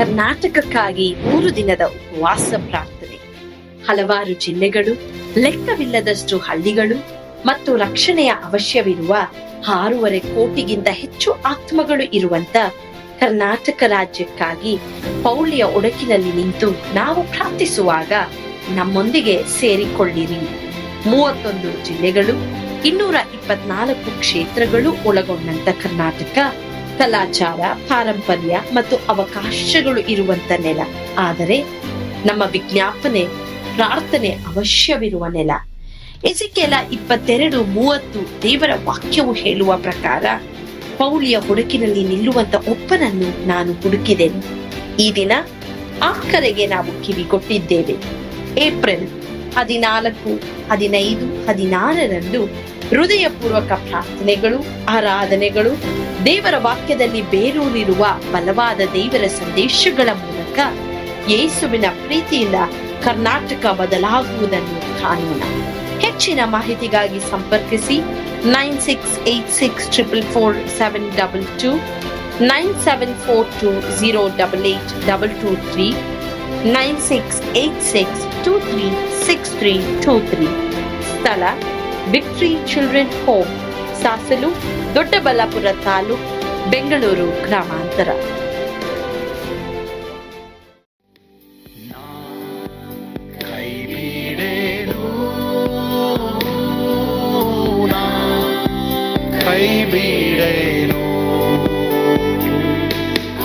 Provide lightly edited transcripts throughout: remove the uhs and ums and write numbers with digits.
ಕರ್ನಾಟಕಕ್ಕಾಗಿ 3 ದಿನದ ಉಪವಾಸ ಪ್ರಾರ್ಥನೆ. ಹಲವಾರು ಜಿಲ್ಲೆಗಳು, ಲೆಕ್ಕವಿಲ್ಲದಷ್ಟು ಹಳ್ಳಿಗಳು ಮತ್ತು ರಕ್ಷಣೆಯ ಅವಶ್ಯವಿರುವ 6.5 ಕೋಟಿಗಿಂತ ಹೆಚ್ಚು ಆತ್ಮಗಳು ಇರುವಂತ ಕರ್ನಾಟಕ ರಾಜ್ಯಕ್ಕಾಗಿ ಪೌಳಿಯ ಒಡಕಿನಲ್ಲಿ ನಿಂತು ನಾವು ಪ್ರಾರ್ಥಿಸುವಾಗ ನಮ್ಮೊಂದಿಗೆ ಸೇರಿಕೊಳ್ಳಿರಿ. 31 ಜಿಲ್ಲೆಗಳು, 224 ಕ್ಷೇತ್ರಗಳು ಒಳಗೊಂಡಂತ ಕರ್ನಾಟಕ ಕಲಾಚಾರ, ಪಾರಂಪರ್ಯ ಮತ್ತು ಅವಕಾಶಗಳು ಇರುವಂತ ನೆಲ. ಆದರೆ ನಮ್ಮ ವಿಜ್ಞಾಪನೆ, ಪ್ರಾರ್ಥನೆ ಅವಶ್ಯವಿರುವ ನೆಲ. ಎಸೆಕಿಯೇಲ 22:30 ದೇವರ ವಾಕ್ಯವು ಹೇಳುವ ಪ್ರಕಾರ, ಪೌಳಿಯ ಹುಡುಕಿನಲ್ಲಿ ನಿಲ್ಲುವಂತ ಒಬ್ಬನನ್ನು ನಾನು ಹುಡುಕಿದೆನು. ಈ ದಿನ ಆ ಕರೆಗೆ ನಾವು ಕಿವಿಗೊಟ್ಟಿದ್ದೇವೆ. ಏಪ್ರಿಲ್ 14, 15, 16ರಂದು ಹೃದಯಪೂರ್ವಕ ಪ್ರಾರ್ಥನೆಗಳು, ಆರಾಧನೆಗಳು, ದೇವರ ವಾಕ್ಯದಲ್ಲಿ ಬೇರೂರಿರುವ ಬಲವಾದ ದೇವರ ಸಂದೇಶಗಳ ಮೂಲಕ ಯೇಸುವಿನ ಪ್ರೀತಿಯಿಂದ ಕರ್ನಾಟಕ ಬದಲಾಗುವುದನ್ನು ಕಾಣೋಣ. ಹೆಚ್ಚಿನ ಮಾಹಿತಿಗಾಗಿ ಸಂಪರ್ಕಿಸಿ 9686444722, 9742088223, 9686236323. ಸ್ಥಳ Victory Children Home, Sasalu, Doddaballapur taluk, Bengaluru ಗ್ರಾಮಾಂತರ. ಕೈಬಿಡೇನು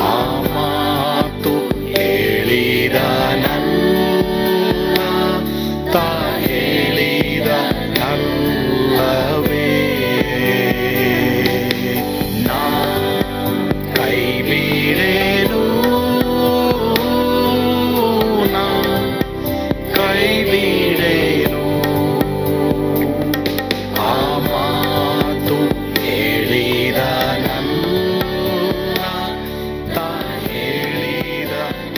ಆ ಮಾತು ಹೇಳಿದ ನನ್ನ ತಾ ಹೇಳಿದ ನಲ್ಲವೇ ನಾ ಕೈಬಿಡೇನು ನಾ ಕೈಬಿಡೇನು ಆ ಮಾತು ಹೇಳಿದ ನನ್ನ ತಾ ಹೇಳಿದ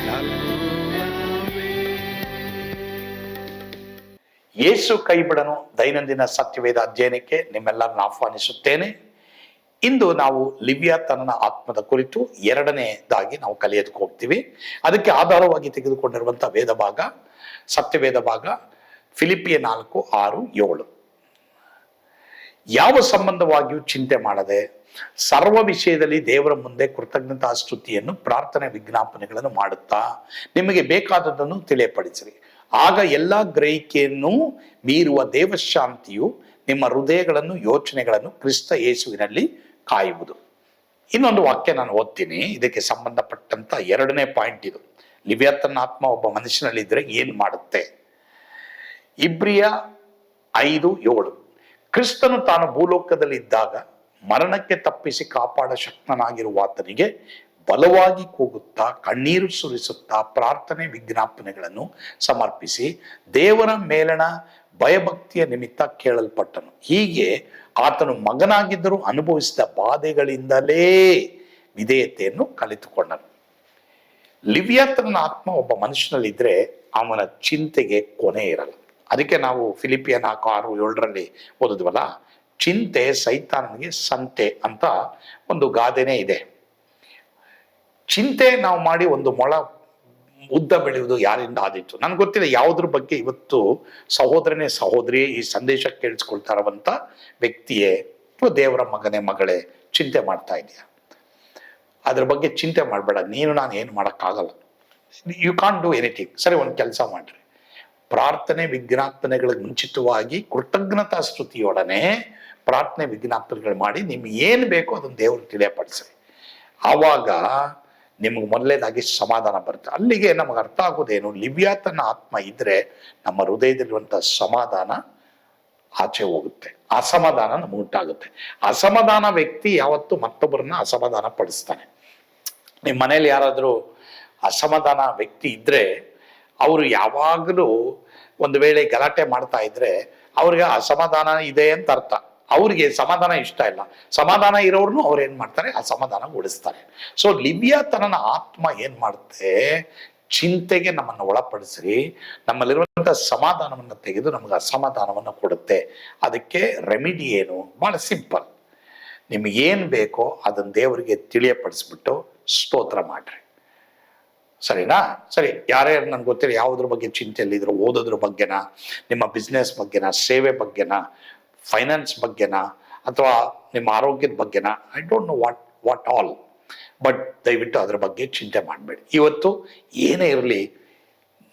ನಲ್ಲವೇ. ಯೇಸು ಕೈಬಿಡನು ದೈನಂದಿನ ಸತ್ಯವೇದ ಅಧ್ಯಯನಕ್ಕೆ ನಿಮ್ಮೆಲ್ಲರನ್ನು ಆಹ್ವಾನಿಸುತ್ತೇನೆ. ಇಂದು ನಾವು ಲಿವ್ಯಾತನನ ಆತ್ಮದ ಕುರಿತು 2ನೇದಾಗಿ ನಾವು ಕಲಿಯೋದಕ್ಕೆ ಹೋಗ್ತೀವಿ. ಅದಕ್ಕೆ ಆಧಾರವಾಗಿ ತೆಗೆದುಕೊಂಡಿರುವಂತಹ ವೇದ ಭಾಗ, ಸತ್ಯವೇದ ಭಾಗ ಫಿಲಿಪಿಯ 4, 6, 7. ಯಾವ ಸಂಬಂಧವಾಗಿಯೂ ಚಿಂತೆ ಮಾಡದೆ ಸರ್ವ ವಿಷಯದಲ್ಲಿ ದೇವರ ಮುಂದೆ ಕೃತಜ್ಞತಾ ಸ್ತುತಿಯನ್ನು, ಪ್ರಾರ್ಥನೆ, ವಿಜ್ಞಾಪನೆಗಳನ್ನು ಮಾಡುತ್ತಾ ನಿಮಗೆ ಬೇಕಾದದ್ದನ್ನು ತಿಳಿಯಪಡಿಸಿರಿ. ಆಗ ಎಲ್ಲಾ ಗ್ರಹಿಕೆಯನ್ನು ಮೀರುವ ದೇವಶಾಂತಿಯು ನಿಮ್ಮ ಹೃದಯಗಳನ್ನು, ಯೋಚನೆಗಳನ್ನು ಕ್ರಿಸ್ತ ಯೇಸುವಿನಲ್ಲಿ ಕಾಯುವುದು. ಇನ್ನೊಂದು ವಾಕ್ಯ ನಾನು ಓದ್ತೀನಿ, ಇದಕ್ಕೆ ಸಂಬಂಧಪಟ್ಟಂತ 2ನೇ ಪಾಯಿಂಟ್ ಇದು. ಲಿವ್ಯಾತನ ಆತ್ಮ ಒಬ್ಬ ಮನುಷ್ಯನಲ್ಲಿದ್ರೆ ಏನ್ ಮಾಡುತ್ತೆ? ಇಬ್ರಿಯ 5:7. ಕ್ರಿಸ್ತನು ತಾನು ಭೂಲೋಕದಲ್ಲಿ ಇದ್ದಾಗ ಮರಣಕ್ಕೆ ತಪ್ಪಿಸಿ ಕಾಪಾಡ ಶಕ್ತನಾಗಿರುವ ಆತನಿಗೆ ಬಲವಾಗಿ ಕೂಗುತ್ತಾ, ಕಣ್ಣೀರು ಸುರಿಸುತ್ತಾ, ಪ್ರಾರ್ಥನೆ, ವಿಜ್ಞಾಪನೆಗಳನ್ನು ಸಮರ್ಪಿಸಿ ದೇವರ ಮೇಲಣ ಭಯಭಕ್ತಿಯ ನಿಮಿತ್ತ ಕೇಳಲ್ಪಟ್ಟನು. ಹೀಗೆ ಆತನು ಮಗನಾಗಿದ್ದರೂ ಅನುಭವಿಸಿದ ಬಾಧೆಗಳಿಂದಲೇ ವಿಧೇಯತೆಯನ್ನು ಕಲಿತುಕೊಂಡನು. ಲಿವ್ಯಾತನ ಆತ್ಮ ಒಬ್ಬ ಮನುಷ್ಯನಲ್ಲಿದ್ರೆ ಅವನ ಚಿಂತೆಗೆ ಕೊನೆ ಇರಲ್ಲ. ಅದಕ್ಕೆ ನಾವು ಫಿಲಿಪಿಯ 4, 6, 7ರಲ್ಲಿ ಓದಿದ್ವಲ್ಲ, ಚಿಂತೆ ಸೈತಾನನಿಗೆ ಸಂತೆ ಅಂತ ಒಂದು ಗಾದೆನೇ ಇದೆ. ಚಿಂತೆ ನಾವು ಮಾಡಿ ಒಂದು ಮೊಳ ಉದ್ದ ಬೆಳೆಯುವುದು ಯಾರಿಂದ ಆದಿತ್ತು? ನನ್ಗೆ ಗೊತ್ತಿಲ್ಲ ಯಾವುದ್ರ ಬಗ್ಗೆ ಇವತ್ತು ಸಹೋದರಿಯೇ ಈ ಸಂದೇಶ ಕೇಳಿಸ್ಕೊಳ್ತಾ ಇರುವಂತ ವ್ಯಕ್ತಿಯೇ ಅಥವಾ ದೇವರ ಮಗನೇ, ಮಗಳೇ ಚಿಂತೆ ಮಾಡ್ತಾ ಇದೆಯಾ? ಅದ್ರ ಬಗ್ಗೆ ಚಿಂತೆ ಮಾಡಬೇಡ. ನಾನು ಏನು ಮಾಡೋಕ್ಕಾಗಲ್ಲ. You can't do anything. ಸರಿ, ಒಂದು ಕೆಲಸ ಮಾಡ್ರಿ, ಪ್ರಾರ್ಥನೆ ವಿಜ್ಞಾಪನೆಗಳಿಗೆ ಮುಂಚಿತವಾಗಿ ಕೃತಜ್ಞತಾ ಸ್ತುತಿಯೊಡನೆ ಪ್ರಾರ್ಥನೆ ವಿಜ್ಞಾಪನೆಗಳು ಮಾಡಿ ನಿಮ್ಗೆ ಏನು ಬೇಕೋ ಅದನ್ನು ದೇವ್ರಿಗೆ ತಿಳಿಯಪಡಿಸ್ರಿ. ಆವಾಗ ನಿಮ್ಗೆ ಮೊದಲನೇದಾಗಿ ಸಮಾಧಾನ ಬರುತ್ತೆ. ಅಲ್ಲಿಗೆ ನಮಗೆ ಅರ್ಥ ಆಗೋದೇನು? ಲಿವ್ಯಾತನ ಆತ್ಮ ಇದ್ರೆ ನಮ್ಮ ಹೃದಯದಲ್ಲಿರುವಂಥ ಸಮಾಧಾನ ಆಚೆ ಹೋಗುತ್ತೆ, ಅಸಮಾಧಾನ ನಮ್ಗೆ ಉಂಟಾಗುತ್ತೆ. ಅಸಮಾಧಾನ ವ್ಯಕ್ತಿ ಯಾವತ್ತೂ ಮತ್ತೊಬ್ಬರನ್ನ ಅಸಮಾಧಾನ ಪಡಿಸ್ತಾನೆ. ನಿಮ್ಮ ಮನೇಲಿ ಯಾರಾದರೂ ಅಸಮಾಧಾನ ವ್ಯಕ್ತಿ ಇದ್ರೆ ಅವರು ಯಾವಾಗಲೂ ಒಂದು ವೇಳೆ ಗಲಾಟೆ ಮಾಡ್ತಾ ಇದ್ರೆ ಅವ್ರಿಗೆ ಅಸಮಾಧಾನ ಇದೆ ಅಂತ ಅರ್ಥ. ಅವ್ರಿಗೆ ಸಮಾಧಾನ ಇಷ್ಟ ಇಲ್ಲ. ಸಮಾಧಾನ ಇರೋರ್ನು ಅವ್ರು ಏನ್ ಮಾಡ್ತಾರೆ? ಅಸಮಾಧಾನ ಓಡಿಸ್ತಾರೆ. ಸೊ ಲಿವ್ಯಾತನನ ಆತ್ಮ ಏನ್ ಮಾಡುತ್ತೆ? ಚಿಂತೆಗೆ ನಮ್ಮನ್ನು ಒಳಪಡಿಸಿ ನಮ್ಮಲ್ಲಿರುವಂತಹ ಸಮಾಧಾನವನ್ನು ತೆಗೆದು ನಮಗೆ ಅಸಮಾಧಾನವನ್ನು ಕೊಡುತ್ತೆ. ಅದಕ್ಕೆ ರೆಮಿಡಿ ಏನು? ಬಹಳ ಸಿಂಪಲ್. ನಿಮಗೇನು ಬೇಕೋ ಅದನ್ನು ದೇವರಿಗೆ ತಿಳಿಯಪಡಿಸ್ಬಿಟ್ಟು ಸ್ತೋತ್ರ ಮಾಡ್ರಿ. ಸರಿನಾ? ಸರಿ, ಯಾರೇ ನನ್ಗೆ ಗೊತ್ತಿಲ್ಲ ಯಾವುದ್ರ ಬಗ್ಗೆ ಚಿಂತೆಯಲ್ಲಿದ್ರು, ಓದೋದ್ರ ಬಗ್ಗೆನಾ, ನಿಮ್ಮ ಬಿಸ್ನೆಸ್ ಬಗ್ಗೆನಾ, ಸೇವೆ ಬಗ್ಗೆನಾ, ಫೈನಾನ್ಸ್ ಬಗ್ಗೆನಾ, ಅಥವಾ ನಿಮ್ಮ ಆರೋಗ್ಯದ ಬಗ್ಗೆನಾ, I don't know what all. But ದಯವಿಟ್ಟು ಅದ್ರ ಬಗ್ಗೆ ಚಿಂತೆ ಮಾಡಬೇಡಿ. ಇವತ್ತು ಏನೇ ಇರಲಿ,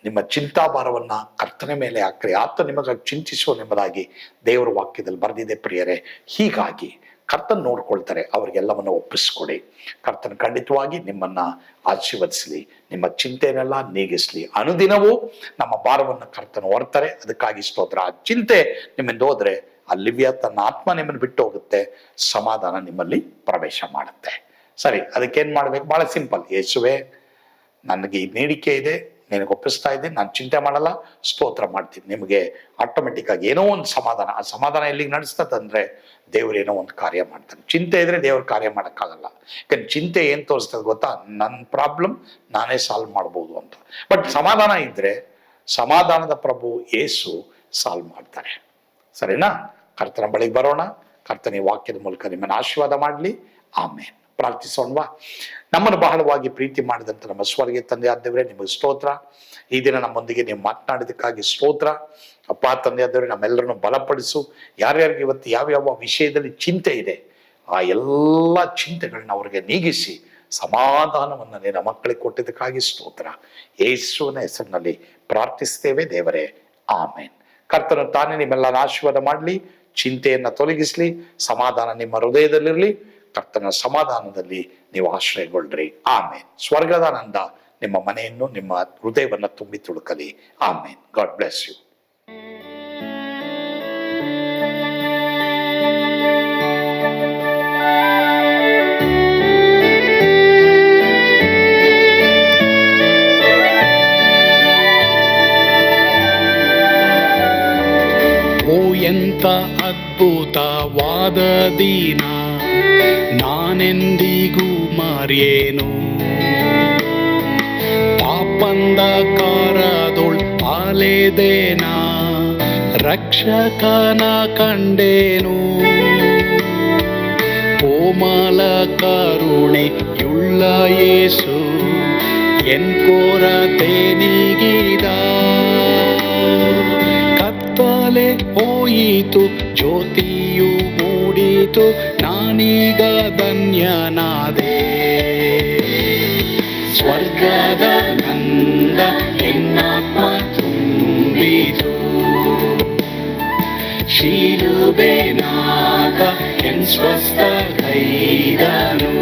ನಿಮ್ಮ ಚಿಂತಾಭಾರವನ್ನ ಕರ್ತನ ಮೇಲೆ ಹಾಕ್ರಿ, ಆತ ನಿಮಗಾಗಿ ಚಿಂತಿಸುವ ನಿಮ್ಮದಾಗಿ ದೇವರ ವಾಕ್ಯದಲ್ಲಿ ಬರೆದಿದೆ ಪ್ರಿಯರೇ. ಹೀಗಾಗಿ ಕರ್ತನ್ ನೋಡ್ಕೊಳ್ತಾರೆ, ಅವ್ರಿಗೆಲ್ಲವನ್ನ ಒಪ್ಪಿಸ್ಕೊಡಿ. ಕರ್ತನ ಖಂಡಿತವಾಗಿ ನಿಮ್ಮನ್ನ ಆಶೀರ್ವದಿಸಲಿ, ನಿಮ್ಮ ಚಿಂತೆನೆಲ್ಲ ನೀಗಿಸ್ಲಿ. ಅನುದಿನವೂ ನಮ್ಮ ಭಾರವನ್ನು ಕರ್ತನ ಹೊರ್ತಾರೆ, ಅದಕ್ಕಾಗಿ ಸ್ತೋತ್ರ. ಆ ಚಿಂತೆ ನಿಮ್ಮಿಂದ ಹೋದ್ರೆ ಅಲ್ಲಿವ್ಯ ತನ್ನ ಆತ್ಮ ನಿಮ್ಮನ್ನು ಬಿಟ್ಟು ಹೋಗುತ್ತೆ, ಸಮಾಧಾನ ನಿಮ್ಮಲ್ಲಿ ಪ್ರವೇಶ ಮಾಡುತ್ತೆ. ಸರಿ, ಅದಕ್ಕೇನ್ ಮಾಡ್ಬೇಕು? ಬಹಳ ಸಿಂಪಲ್. ಯೇಸುವೆ, ನನಗೆ ಈ ನೀಡಿಕೆ ಇದೆ, ನಿನಗೆ ಒಪ್ಪಿಸ್ತಾ ಇದ್ದೀನಿ, ನಾನು ಚಿಂತೆ ಮಾಡಲ್ಲ, ಸ್ತೋತ್ರ ಮಾಡ್ತೀನಿ. ನಿಮಗೆ ಆಟೋಮೆಟಿಕ್ ಆಗಿ ಏನೋ ಒಂದು ಸಮಾಧಾನ. ಆ ಸಮಾಧಾನ ಎಲ್ಲಿಗೆ ನಡೆಸ್ತದಂದ್ರೆ ದೇವ್ರು ಏನೋ ಒಂದು ಕಾರ್ಯ ಮಾಡ್ತಾನೆ. ಚಿಂತೆ ಇದ್ರೆ ದೇವ್ರ ಕಾರ್ಯ ಮಾಡೋಕ್ಕಾಗಲ್ಲ. ಯಾಕಂದ್ರೆ ಚಿಂತೆ ಏನ್ ತೋರಿಸ್ತದೆ ಗೊತ್ತಾ? ನನ್ನ ಪ್ರಾಬ್ಲಮ್ ನಾನೇ ಸಾಲ್ವ್ ಮಾಡ್ಬೋದು ಅಂತ. ಬಟ್ ಸಮಾಧಾನ ಇದ್ರೆ ಸಮಾಧಾನದ ಪ್ರಭು ಯೇಸು ಸಾಲ್ವ್ ಮಾಡ್ತಾರೆ. ಸರಿನಾ? ಕರ್ತನ ಬಳಿಗೆ ಬರೋಣ. ಕರ್ತನ ವಾಕ್ಯದ ಮೂಲಕ ನಿಮ್ಮನ್ನು ಆಶೀರ್ವಾದ ಮಾಡಲಿ. ಆಮೇಲೆ ಪ್ರಾರ್ಥಿಸೋಣವಾ? ನಮ್ಮನ್ನು ಬಹಳವಾಗಿ ಪ್ರೀತಿ ಮಾಡಿದಂತ ನಮ್ಮ ಸ್ವರ್ಗೀಯ ತಂದೆ ಆದವರೇ, ನಿಮಗೆ ಸ್ತೋತ್ರ. ಈ ದಿನ ನಮ್ಮೊಂದಿಗೆ ನೀವು ಮಾತನಾಡಿದಕ್ಕಾಗಿ ಸ್ತೋತ್ರ. ಅಪ್ಪ ತಂದೆ ಆದವರೇ, ನಮ್ಮೆಲ್ಲರನ್ನು ಬಲಪಡಿಸು. ಯಾರ್ಯಾರಿಗೆ ಇವತ್ತು ಯಾವ್ಯಾವ ವಿಷಯದಲ್ಲಿ ಚಿಂತೆ ಇದೆ, ಆ ಎಲ್ಲ ಚಿಂತೆಗಳನ್ನ ಅವ್ರಿಗೆ ನೀಗಿಸಿ ಸಮಾಧಾನವನ್ನು ನಿನ್ನ ಮಕ್ಕಳಿಗೆ ಕೊಟ್ಟಿದ್ದಕ್ಕಾಗಿ ಸ್ತೋತ್ರ. ಯೇಸುವಿನ ಹೆಸರಿನಲ್ಲಿ ಪ್ರಾರ್ಥಿಸ್ತೇವೆ ದೇವರೇ, ಆಮೇನ್. ಕರ್ತನು ತಾನೇ ನಿಮ್ಮೆಲ್ಲ ಆಶೀರ್ವಾದ ಮಾಡಲಿ, ಚಿಂತೆಯನ್ನ ತೊಲಗಿಸ್ಲಿ, ಸಮಾಧಾನ ನಿಮ್ಮ ಹೃದಯದಲ್ಲಿರಲಿ. ಕರ್ತನ ಸಮಾಧಾನದಲ್ಲಿ ನೀವು ಆಶ್ರಯಗೊಳ್ಳ್ರಿ. ಆಮೇನ್. ಸ್ವರ್ಗದಾನಂದ ನಿಮ್ಮ ಮನೆಯನ್ನು, ನಿಮ್ಮ ಹೃದಯವನ್ನ ತುಂಬಿ ತುಳುಕಲಿ. ಆಮೇನ್. God bless you. ಓ ಎಂತ ಅದ್ಭುತವಾದ ದಿನ, ನಾನೆಂದಿಗೂ ಮರೆಯೇನು. ಪಾಪಂಧಕಾರದೊಳ್ ಅಲೆದೇನ, ರಕ್ಷಕನ ಕಂಡೇನು. ಕೋಮಲ ಕರುಣೆಯುಳ್ಳ ಯೇಸು ಎನ್ ಕೊರತೆ ನೀಗಿದ. ಕತ್ತಲೆ ಹೋಯಿತು, ಜ್ಯೋತಿಯು ಮೂಡಿತು, ನಾನೀಗ ಧನ್ಯನಾದೆ. ಸ್ವರ್ಗದ ನಂದ ಎನ್ನಾತ್ಮ ತುಂಬಿತು, ಶಿಲುಬೆನಾದ ಎನ್ ಸ್ವಸ್ಥ ಕೈದನು.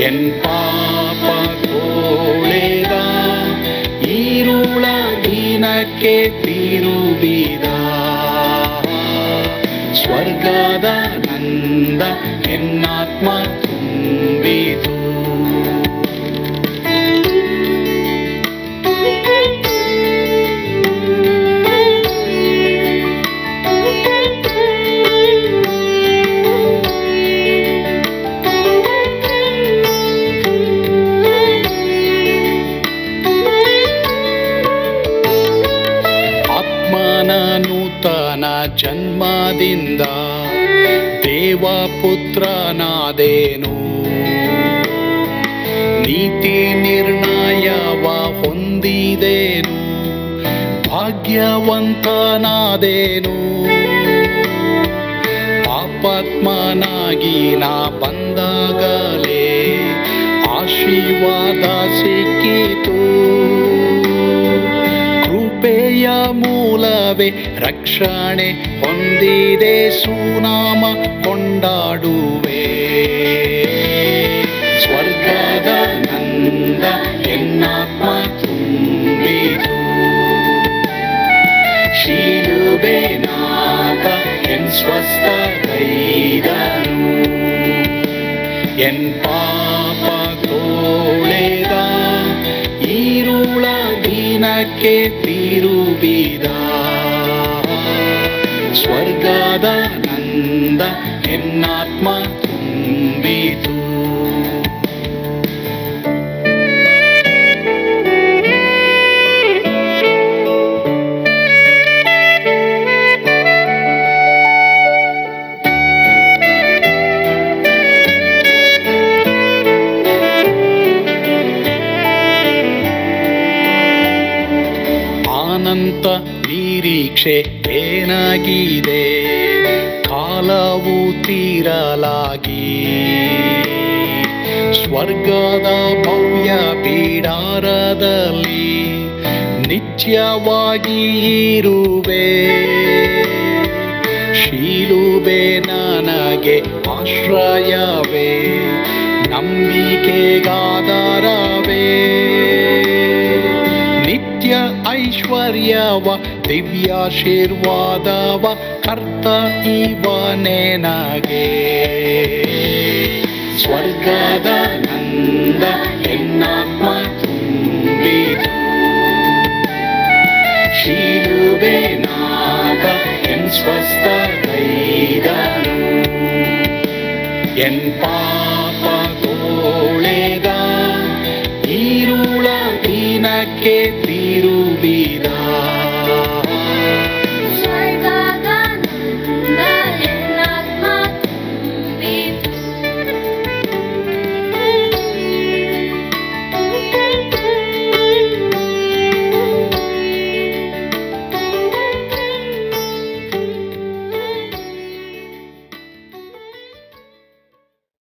ಎನ್ ಪಾಪ ತೋಳೆದ, ಈರುಳ ದಿನಕ್ಕೆ ತಿರುಗಿದ. ಸ್ವರ್ಗದ ನಂದ ಎನ್ನಾತ್ಮ ತುಂಬಿತು. ಆತ್ಮನ ನೂತನ ಜನ್ಮದಿಂದ ದೇವಪುತ್ರನಾದೇನು. ನೀತಿ ನಿರ್ಣಯವ ಹೊಂದಿದೇನು, ಭಾಗ್ಯವಂತನಾದೇನು. ಪಾಪಾತ್ಮನಾಗಿ ನಾ ಬಂದಾಗಲೇ ಆಶೀರ್ವಾದ ಸಿಕ್ಕಿತು. ಕೃಪೆಯ ಮೂಲವೇ ರಕ್ಷಣೆ ಹೊಂದಿದೆ, ಸುನಾಮ ಕೊಂಡಾಡುವೆ. ಸ್ವರ್ಗದ ನಂದ ಎನ್ನಾತ್ಮ ತುಂಬಿತು, ಶಿಲುಬೆನಾದ ಎನ್ ಸ್ವಸ್ಥ ಕೈದನು. ಎನ್ ಪಾಪ ತೋಳೆದ, ಈರುಳ ದಿನಕ್ಕೆ ತಿರುಗಿದ. ಸ್ವರ್ಗದ ನಂದ ಎನ್ನಾತ್ಮ ತುಂಬಿತು. ನಿರೀಕ್ಷೆ ಏನಾಗಿದೆ, ಕಾಲವು ತೀರಲಾಗಿ ಸ್ವರ್ಗದ ಭವ್ಯ ಬಿಡಾರದಲ್ಲಿ ನಿತ್ಯವಾಗಿ ಇರುವೆ. ಶಿಲುಬೆ ನನಗೆ ಆಶ್ರಯವೇ, ನಂಬಿಕೆಗಾಧಾರವೇ. ನಿತ್ಯ ಐಶ್ವರ್ಯವ ದಿವ್ಯಾಶೀರ್ವಾದವ ಕರ್ತ ಇವನೇ ನಗೆ. ಸ್ವರ್ಗದ ನಂದ ಎನ್ನಾತ್ಮ ತುಂಬಿತು, ಶಿಲುಬೆ ನಾಗ ಎನ್ ಸ್ವಸ್ಥ ಕೈದನು. ಎನ್ ಪಾಪ ತೋಳೆದ ಈರುಳ ದಿನಕ್ಕೆ ತಿರುಗಿದ.